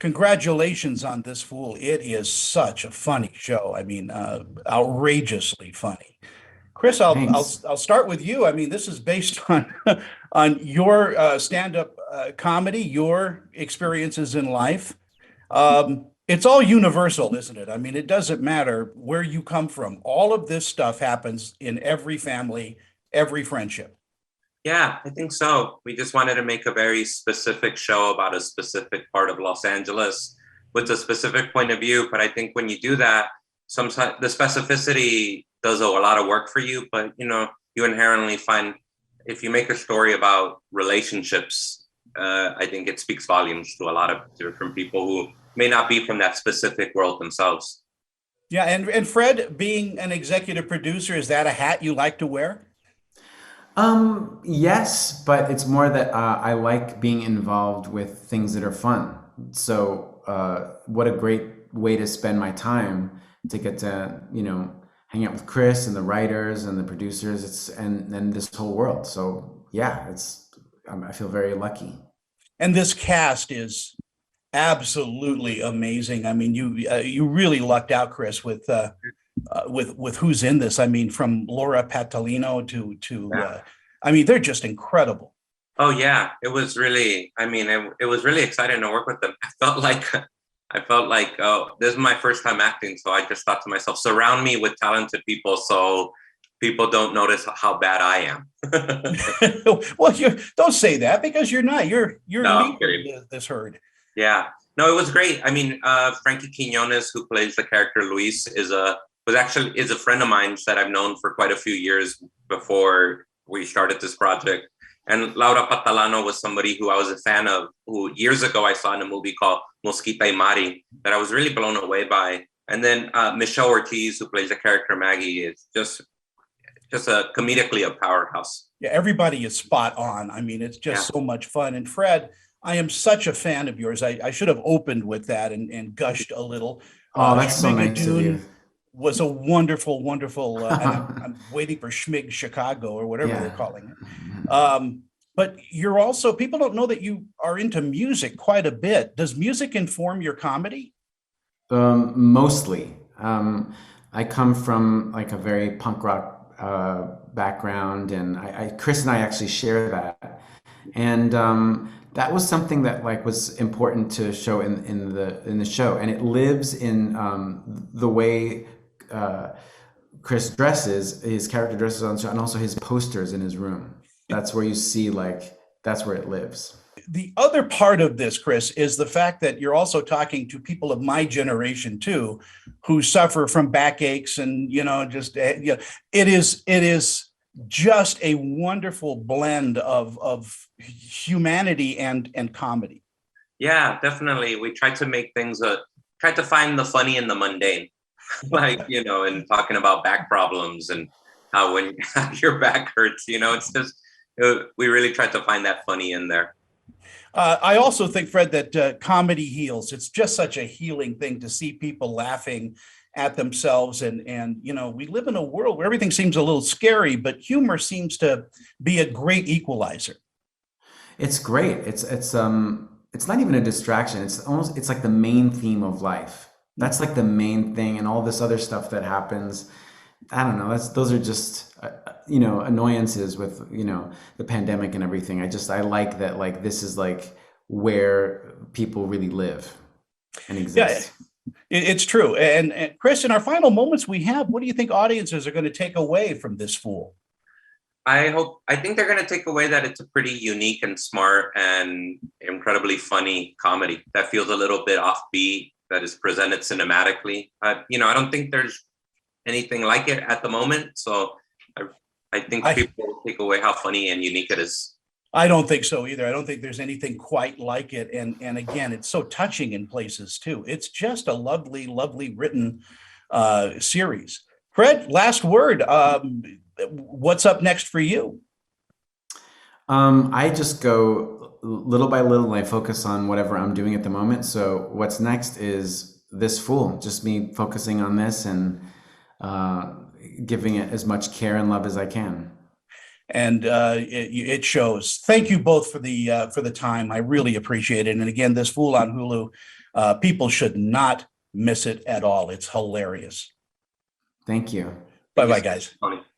Congratulations on this fool. It is such a funny show. I mean, outrageously funny. Chris, Thanks. I'll start with you. I mean, this is based on on your stand-up comedy, your experiences in life. It's all universal, isn't it? I mean, it doesn't matter where you come from. All of this stuff happens in every family, every friendship. Yeah, I think so. We just wanted to make a very specific show about a specific part of Los Angeles with a specific point of view. But I think when you do that, sometimes the specificity does a lot of work for you. But you inherently find if you make a story about relationships, I think it speaks volumes to a lot of different people who may not be from that specific world themselves. Yeah, and Fred, being an executive producer, is that a hat you like to wear? Yes, but it's more that I like being involved with things that are fun. So, what a great way to spend my time to get to, hang out with Chris and the writers and the producers. And this whole world. So, yeah, I feel very lucky. And this cast is absolutely amazing. I mean, you really lucked out, Chris, with who's in this. I mean, from Laura Patalino to Yeah. I mean, they're just incredible. Oh yeah, it was really. I mean, it was really exciting to work with them. I felt like, oh, this is my first time acting, so I just thought to myself, surround me with talented people, so people don't notice how bad I am. Well, you don't say that because you're not. You're No, I'm leading kidding. this herd. Yeah, no, it was great. I mean, Frankie Quinones, who plays the character Luis, is a friend of mine that I've known for quite a few years before we started this project. And Laura Patalano was somebody who I was a fan of, who years ago I saw in a movie called Mosquita y Mari that I was really blown away by. And then Michelle Ortiz, who plays the character Maggie, is just a comedically a powerhouse. Yeah, everybody is spot on. I mean, it's Yeah. just so much fun. And Fred, I am such a fan of yours. I should have opened with that and gushed a little. Oh, that's so nice of you. Schmigadoon was a wonderful, wonderful, and I'm waiting for Schmig Chicago or whatever they're Yeah. calling it. But you're also, people don't know that you are into music quite a bit. Does music inform your comedy? Mostly. I come from like a very punk rock background, and Chris and I actually share that. And that was something that like was important to show in the show, and it lives in the way Chris dresses, his character dresses on the show, and also his posters in his room. That's where you see like that's where it lives. The other part of this, Chris, is the fact that you're also talking to people of my generation too, who suffer from backaches and just it is just a wonderful blend of humanity and comedy. Yeah, definitely. We tried to make things tried to find the funny in the mundane, like and talking about back problems and how when your back hurts, it's just we really tried to find that funny in there. I also think, Fred, that comedy heals. It's just such a healing thing to see people laughing at themselves, and we live in a world where everything seems a little scary, but humor seems to be a great equalizer. It's great. It's not even a distraction. It's like the main theme of life. That's like the main thing, and all this other stuff that happens. I don't know. Those are just annoyances with the pandemic and everything. I like that like this is like where people really live and Yeah, exist. it's true. And Chris, in our final moments we have, what do you think audiences are going to take away from this fool? I think they're going to take away that it's a pretty unique and smart and incredibly funny comedy that feels a little bit offbeat, that is presented cinematically. I don't think there's anything like it at the moment. So I, I think I people will take away how funny and unique it is. I don't think so either. I don't think there's anything quite like it. And again, it's so touching in places too. It's just a lovely, lovely written series. Fred, last word. What's up next for you? I just go little by little and I focus on whatever I'm doing at the moment. So what's next is this fool, just me focusing on this and giving it as much care and love as I can. and it shows. Thank you both for the time. I really appreciate it. And again, this Fool on Hulu, people should not miss it at all. It's hilarious. Thank you. Bye bye, guys. Tony.